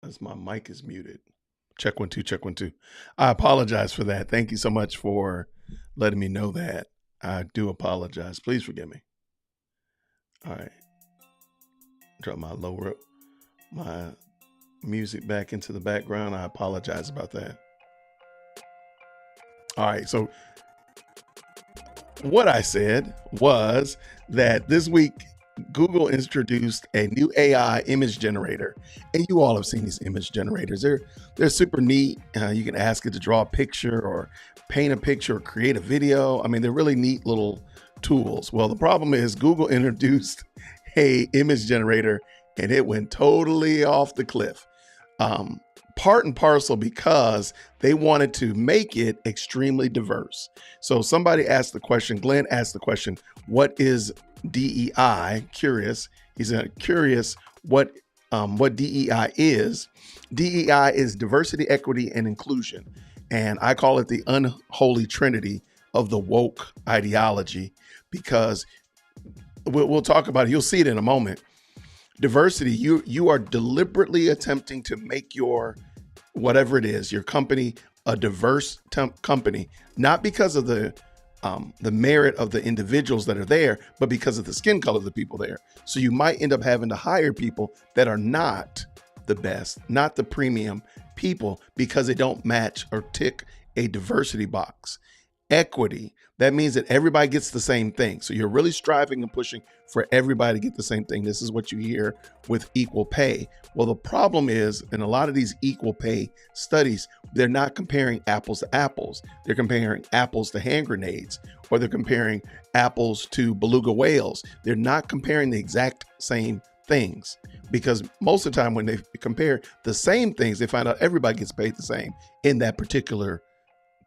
As my mic is muted. Check 1 2, check 1 2. I apologize for that. Thank you so much for letting me know that. I do apologize. Please forgive me. All right. Drop my music back into the background. I apologize about that. All right. So what I said was that this week Google introduced a new AI image generator, and you all have seen these image generators. They're super neat. You can ask it to draw a picture or paint a picture or create a video. I mean, they're really neat little tools. Well, the problem is Google introduced a image generator and it went totally off the cliff. Part and parcel because they wanted to make it extremely diverse. So somebody asked the question, Glenn asked the question, what is DEI? Curious. He's curious what DEI is. DEI is diversity, equity, and inclusion. And I call it the unholy trinity of the woke ideology because we'll talk about it. You'll see it in a moment. Diversity, you are deliberately attempting to make your, whatever it is, your company, a diverse company, not because of the merit of the individuals that are there, but because of the skin color of the people there. So you might end up having to hire people that are not the best, not the premium people, because they don't match or tick a diversity box. Equity, that means that everybody gets the same thing. So you're really striving and pushing for everybody to get the same thing. This is what you hear with equal pay. Well, the problem is in a lot of these equal pay studies, they're not comparing apples to apples. They're comparing apples to hand grenades, or they're comparing apples to beluga whales. They're not comparing the exact same things, because most of the time when they compare the same things, they find out everybody gets paid the same in that particular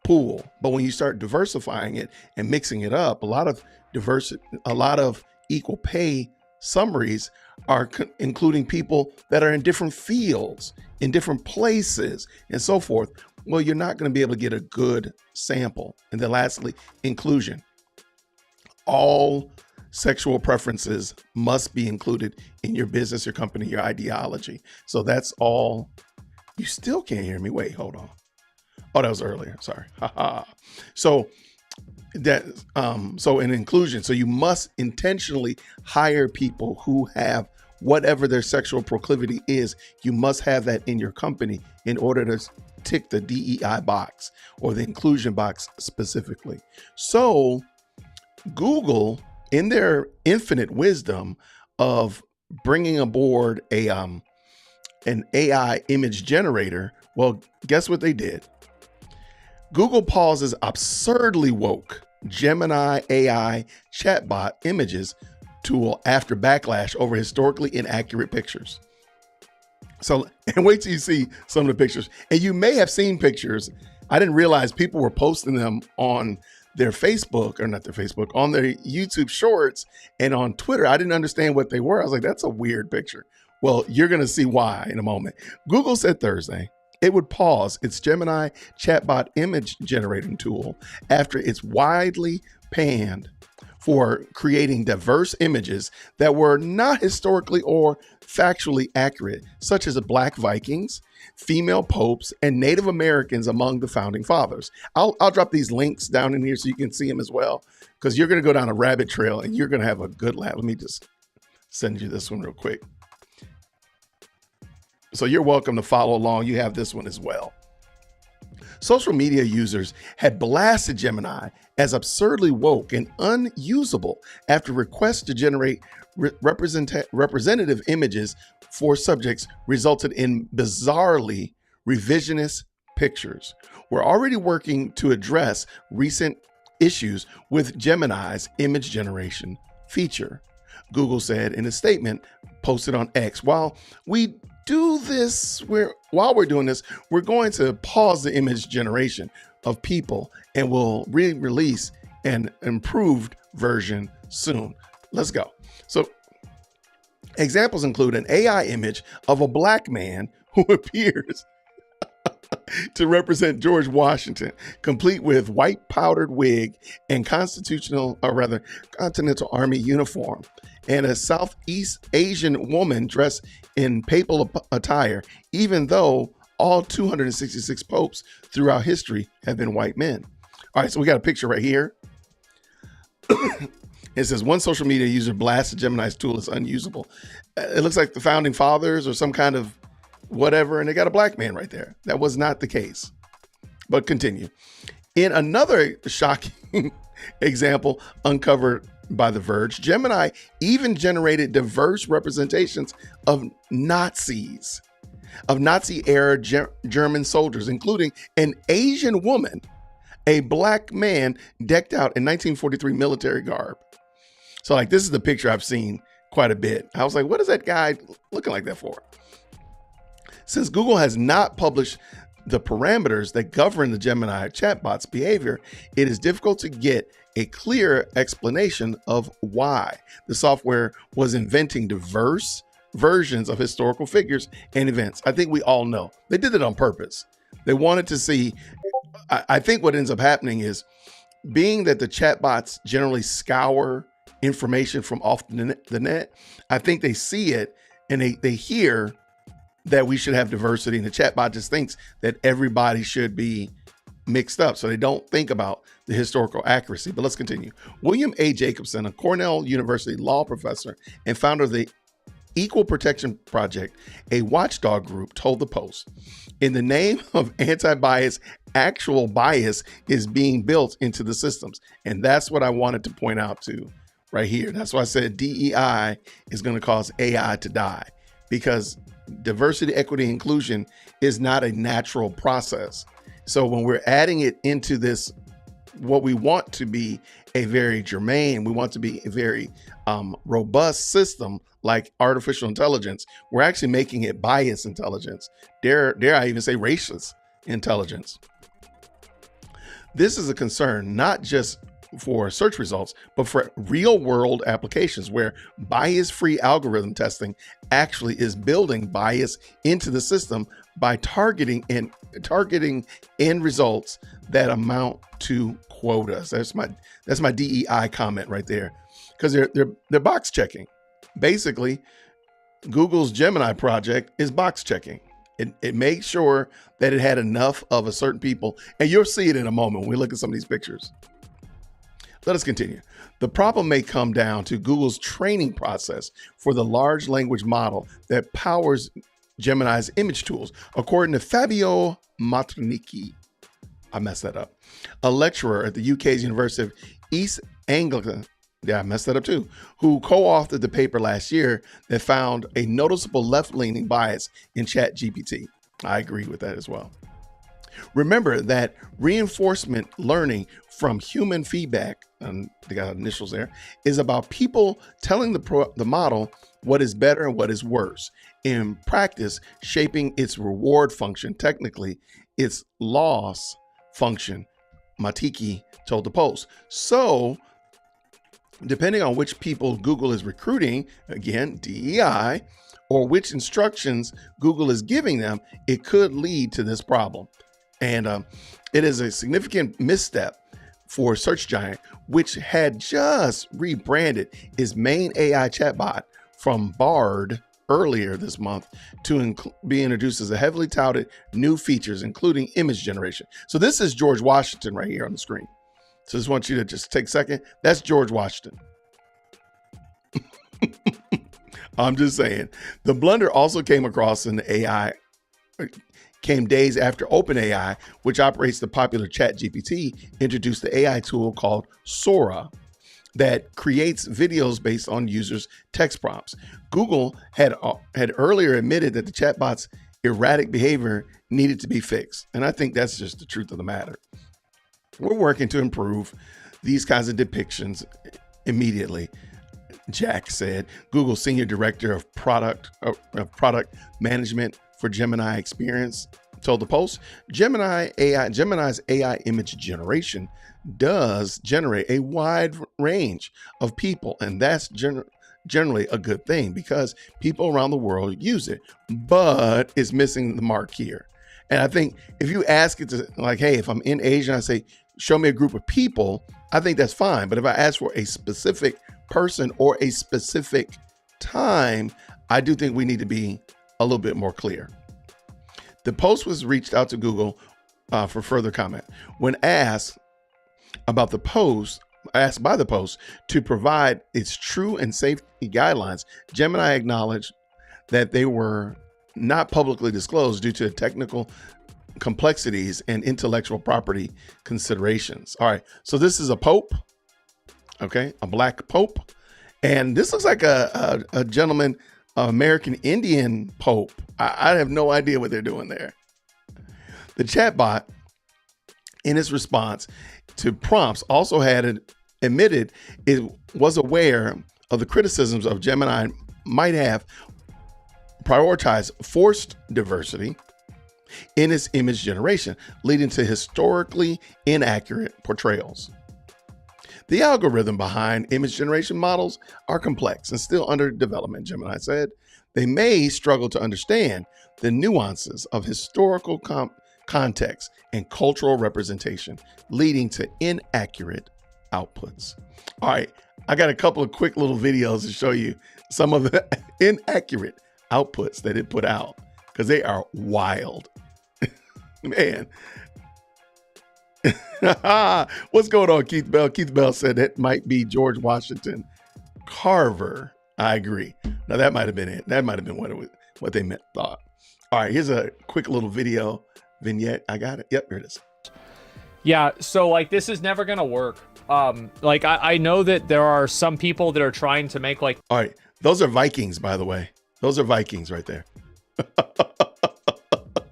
pool. But when you start diversifying it and mixing it up, a lot of equal pay summaries are including people that are in different fields, in different places, and so forth. Well, you're not going to be able to get a good sample. And then lastly, inclusion. All sexual preferences must be included in your business, your company, your ideology. So that's all. You still can't hear me. Wait, hold on. Oh, that was earlier. Sorry. So in inclusion, so you must intentionally hire people who have whatever their sexual proclivity is. You must have that in your company in order to tick the DEI box or the inclusion box specifically. So Google, in their infinite wisdom of bringing aboard an AI image generator, well, guess what they did? Google pauses absurdly woke Gemini AI chatbot images tool after backlash over historically inaccurate pictures. So, and wait till you see some of the pictures. And you may have seen pictures. I didn't realize people were posting them on their Facebook, or not their Facebook, on their YouTube shorts and on Twitter. I didn't understand what they were. I was like, that's a weird picture. Well, you're going to see why in a moment. Google said Thursday it would pause its Gemini chatbot image generating tool after it's widely panned for creating diverse images that were not historically or factually accurate, such as Black Vikings, female popes, and Native Americans among the founding fathers. I'll drop these links down in here so you can see them as well, because you're going to go down a rabbit trail and you're going to have a good laugh. Let me just send you this one real quick. So you're welcome to follow along. You have this one as well. Social media users had blasted Gemini as absurdly woke and unusable after requests to generate representative images for subjects resulted in bizarrely revisionist pictures. We're already working to address recent issues with Gemini's image generation feature, Google said in a statement posted on X. While we're doing this, we're going to pause the image generation of people and we'll re-release an improved version soon. Let's go. So examples include an AI image of a Black man who appears to represent George Washington, complete with white powdered wig and Continental Army uniform. and a Southeast Asian woman dressed in papal attire, even though all 266 popes throughout history have been white men. All right, so we got a picture right here. It says one social media user blasted Gemini's tool as unusable. It looks like the founding fathers or some kind of whatever, and they got a black man right there. That was not the case. But continue. In another shocking example uncovered by The Verge, Gemini even generated diverse representations of Nazis, of Nazi-era German soldiers, including an Asian woman, a black man decked out in 1943 military garb. So like, this is the picture I've seen quite a bit. I was like, what is that guy looking like that for? Since Google has not published the parameters that govern the Gemini chatbot's behavior, it is difficult to get a clear explanation of why the software was inventing diverse versions of historical figures and events. I think we all know they did it on purpose. They wanted to see, I think what ends up happening is, being that the chatbots generally scour information from off the net, I think they see it and they hear that we should have diversity, and the chatbot just thinks that everybody should be mixed up. So they don't think about the historical accuracy. But let's continue. William A. Jacobson, a Cornell University law professor and founder of the Equal Protection Project, a watchdog group, told the Post, in the name of anti-bias, actual bias is being built into the systems. And that's what I wanted to point out to right here. That's why I said DEI is going to cause AI to die, because diversity, equity, inclusion is not a natural process. So when we're adding it into this, what we want to be a very germane, we want to be a very robust system like artificial intelligence, we're actually making it biased intelligence. Dare I even say racist intelligence. This is a concern not just for search results, but for real world applications where bias-free algorithm testing actually is building bias into the system by targeting end results that amount to quotas. That's my DEI comment right there, because they're box checking. Basically, Google's Gemini project is box checking. It makes sure that it had enough of a certain people, and you'll see it in a moment when we look at some of these pictures. Let us continue. The problem may come down to Google's training process for the large language model that powers Gemini's image tools, according to Fabio Matronicchi. I messed that up. A lecturer at the UK's University of East Anglia, I messed that up too, who co-authored the paper last year that found a noticeable left-leaning bias in ChatGPT. I agree with that as well. Remember that reinforcement learning from human feedback, and they got initials there, is about people telling the model what is better and what is worse. In practice, shaping its reward function, technically its loss function, Matiki told the Post. So, depending on which people Google is recruiting, again, DEI, or which instructions Google is giving them, it could lead to this problem. And it is a significant misstep for Search Giant, which had just rebranded its main AI chatbot from Bard earlier this month to be introduced as a heavily touted new features, including image generation. So this is George Washington right here on the screen. So I just want you to just take a second. That's George Washington. I'm just saying. The blunder also came across in the AI, came days after OpenAI, which operates the popular ChatGPT, introduced the AI tool called Sora that creates videos based on users' text prompts. Google had earlier admitted that the chatbot's erratic behavior needed to be fixed. And I think that's just the truth of the matter. We're working to improve these kinds of depictions immediately, Jack said, Google's senior director of product management for Gemini Experience, told the Post. Gemini's AI image generation does generate a wide range of people, and that's generally a good thing because people around the world use it, but it's missing the mark here. And I think if you ask it to, like, hey, if I'm in Asia and I say, show me a group of people, I think that's fine. But if I ask for a specific person or a specific time, I do think we need to be a little bit more clear. The post was reached out to Google for further comment. When asked by the post to provide its true and safety guidelines, Gemini acknowledged that they were not publicly disclosed due to technical complexities and intellectual property considerations. All right, so this is a pope, okay, a black pope, and this looks like a gentleman, American Indian pope. I have no idea what they're doing there. The chatbot, in its response to prompts, also had admitted it was aware of the criticisms of Gemini might have prioritized forced diversity in its image generation, leading to historically inaccurate portrayals. The algorithm behind image generation models are complex and still under development, Gemini said. They may struggle to understand the nuances of historical context and cultural representation, leading to inaccurate outputs. All right, I got a couple of quick little videos to show you some of the inaccurate outputs that it put out, because they are wild. Man. What's going on, Keith Bell? Keith Bell said that might be George Washington Carver. I agree. Now that might have been it. That might have been what they thought. All right, here's a quick little video vignette. I got it. Yep, here it is. Yeah, so like this is never gonna work. Like I know that there are some people that are trying to make like. All right, those are Vikings, by the way. Those are Vikings right there.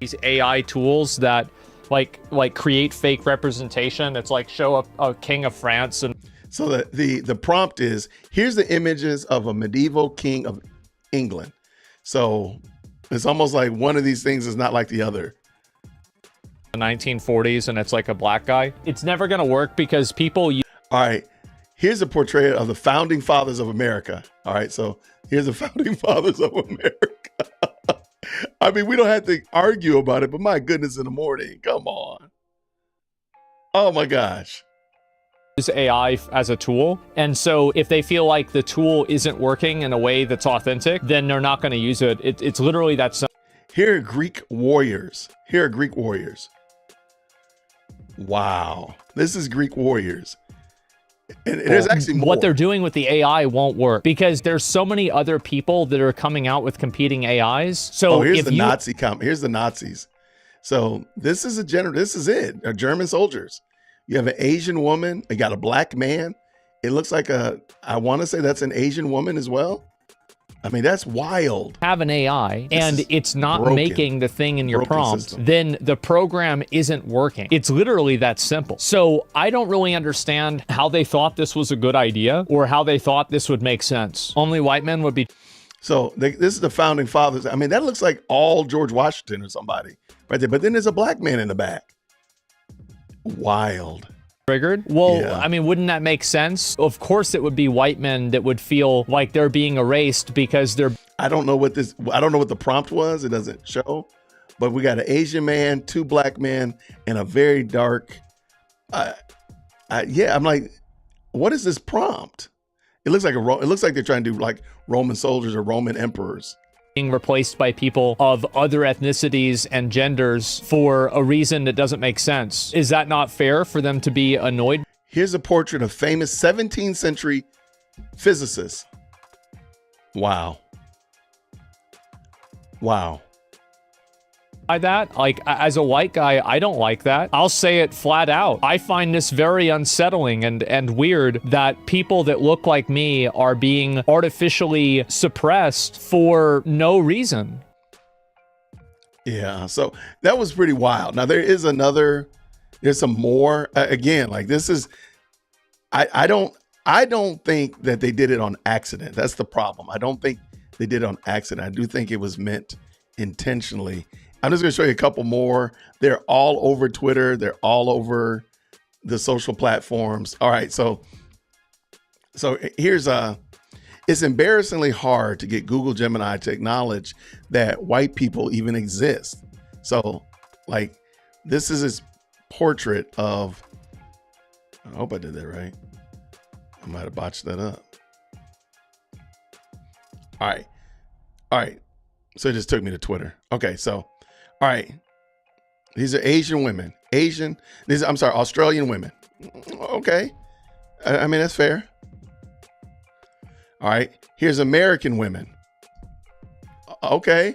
These AI tools that like create fake representation. It's like show a king of France and. So the prompt is, here's the images of a medieval king of England. So it's almost like one of these things is not like the other. 1940s and it's like a black guy. It's never gonna work because people. All right, here's a portrait of the founding fathers of America. All right, so here's the founding fathers of America. I mean, we don't have to argue about it, but my goodness, in the morning, come on. Oh my gosh. Use AI as a tool, and so if they feel like the tool isn't working in a way that's authentic, then they're not going to use it. It's literally that simple. Here are Greek warriors. Here are Greek warriors. Wow, this is Greek warriors. And there's actually more. What they're doing with the AI won't work because there's so many other people that are coming out with competing AIs. So here's the Nazi comment. Here's the Nazis. So this is this is it. German soldiers. You have an Asian woman. You got a black man. It looks like I want to say that's an Asian woman as well. I mean, that's wild. Have an AI and it's not making the thing in your prompt, system. Then the program isn't working. It's literally that simple. So I don't really understand how they thought this was a good idea or how they thought this would make sense. Only white men would be. So this is the founding fathers. I mean, that looks like all George Washington or somebody right there. But then there's a black man in the back. Wild. Triggered. Well, yeah. I mean, wouldn't that make sense? Of course it would be white men that would feel like they're being erased because they're. I don't know what the prompt was. It doesn't show, but we got an Asian man, 2 black men, and a very dark. Yeah, I'm like, what is this prompt? It looks like it looks like they're trying to do like Roman soldiers or Roman emperors. Being replaced by people of other ethnicities and genders for a reason that doesn't make sense. Is that not fair for them to be annoyed? Here's a portrait of famous 17th century physicists. Wow. Wow. By that, like as a white guy, I don't like that. I'll say it flat out. I find this very unsettling and weird that people that look like me are being artificially suppressed for no reason. Yeah, so that was pretty wild. Now there's some more. Again, like this is, I don't think that they did it on accident. That's the problem. I don't think they did it on accident. I do think it was meant intentionally. I'm just going to show you a couple more. They're all over Twitter. They're all over the social platforms. All right. So here's it's embarrassingly hard to get Google Gemini to acknowledge that white people even exist. So like, this is his portrait of, I hope I did that right. I might have botched that up. All right. All right. So it just took me to Twitter. Okay. So, all right. These are Asian women. Australian women. Okay. I mean, that's fair. All right. Here's American women. Okay.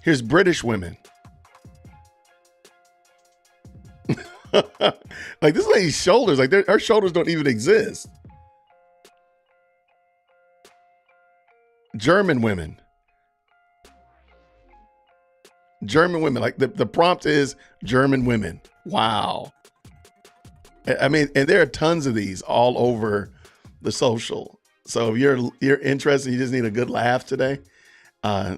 Here's British women. Like this lady's shoulders, like her shoulders don't even exist. German women. Like the prompt is German women. Wow. I mean, and there are tons of these all over the social. So if you're interested, you just need a good laugh today,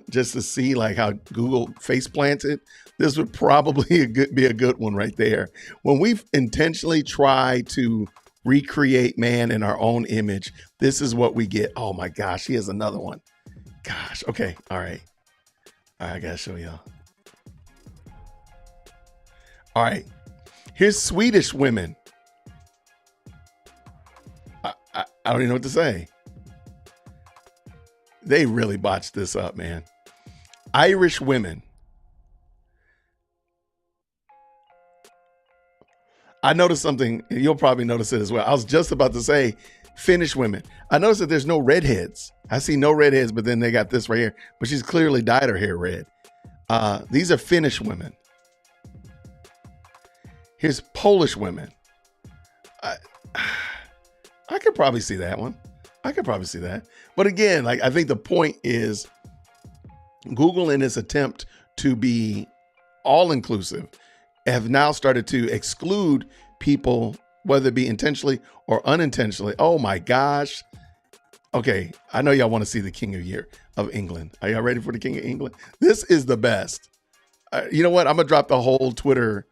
just to see like how Google face planted. This would probably be a good one right there. When we've intentionally tried to recreate man in our own image, this is what we get. Oh my gosh, here's another one. Gosh, okay, all right. I gotta show y'all. All right, here's Swedish women. I don't even know what to say. They really botched this up, man. Irish women. I noticed something, and you'll probably notice it as well. I was just about to say Finnish women. I noticed that there's no redheads. I see no redheads, but then they got this right here. But she's clearly dyed her hair red. These are Finnish women. Here's Polish women. I could probably see that one. I could probably see that. But again, like I think the point is Google in its attempt to be all inclusive have now started to exclude people, whether it be intentionally or unintentionally. Oh my gosh. Okay, I know y'all want to see the King of England. Are y'all ready for the King of England? This is the best. You know what? I'm going to drop the whole Twitter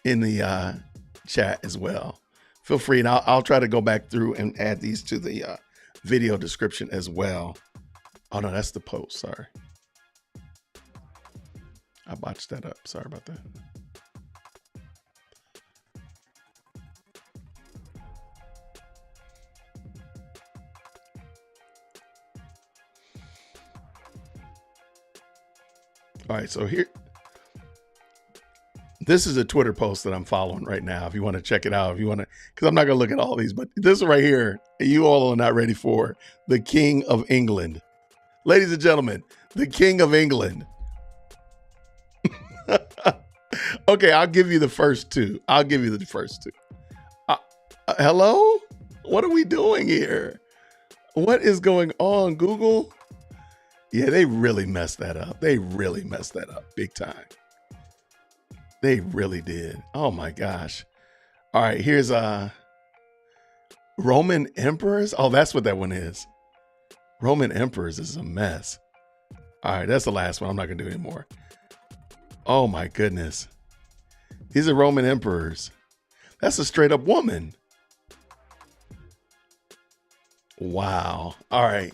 in the chat as well. Feel free, and I'll try to go back through and add these to the video description as well. Oh no, that's the post. Sorry. I botched that up. Sorry about that. All right, so here, this is a Twitter post that I'm following right now. If you want to check it out, if you want to, because I'm not going to look at all these, but this right here, you all are not ready for the King of England. Ladies and gentlemen, the King of England. Okay, I'll give you the first two. Hello? What are we doing here? What is going on, Google? Yeah, they really messed that up. Big time. They really did. Oh my gosh. All right, here's Roman emperors. Oh, that's what that one is. Roman emperors is a mess. All right, that's the last one. I'm not gonna do anymore. Oh my goodness. These are Roman emperors. That's a straight up woman. Wow. All right.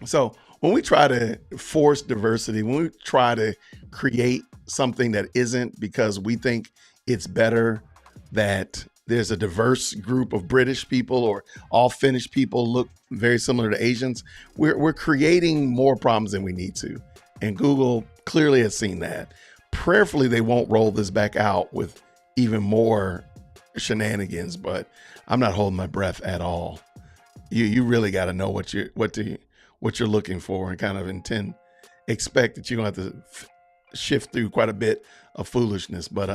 So when we try to force diversity, when we try to create something that isn't because we think it's better that there's a diverse group of British people or all Finnish people look very similar to Asians, we're creating more problems than we need to. And Google clearly has seen that. Prayerfully, they won't roll this back out with even more shenanigans, but I'm not holding my breath at all. You really got to know what you're looking for and kind of expect that you're gonna have to shift through quite a bit of foolishness. But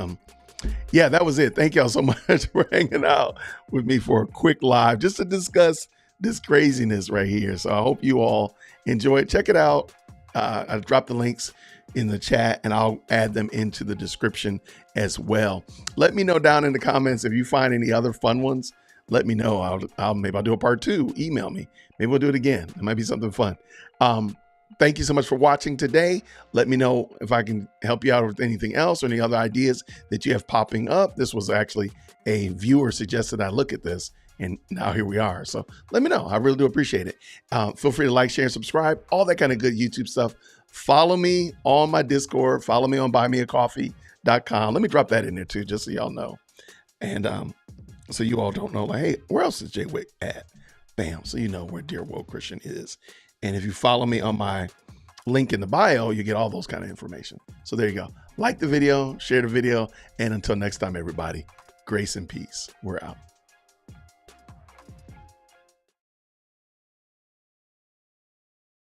yeah, that was it. Thank y'all so much for hanging out with me for a quick live just to discuss this craziness right here. So I hope you all enjoy it. Check it out. I dropped the links in the chat and I'll add them into the description as well. Let me know down in the comments if you find any other fun ones. Let me know. Maybe I'll do a part 2. Email me. Maybe we'll do it again. It might be something fun. Thank you so much for watching today. Let me know if I can help you out with anything else or any other ideas that you have popping up. This was actually a viewer suggested I look at this, and now here we are. So let me know. I really do appreciate it. Feel free to like, share, and subscribe, all that kind of good YouTube stuff. Follow me on my Discord. Follow me on buymeacoffee.com. Let me drop that in there too, just so y'all know. And So you all don't know, like, hey, where else is Jay Wick at? Bam. So you know where Dear Woke Christian is. And if you follow me on my link in the bio, you get all those kind of information. So there you go. Like the video, share the video, and until next time, everybody, grace and peace. We're out.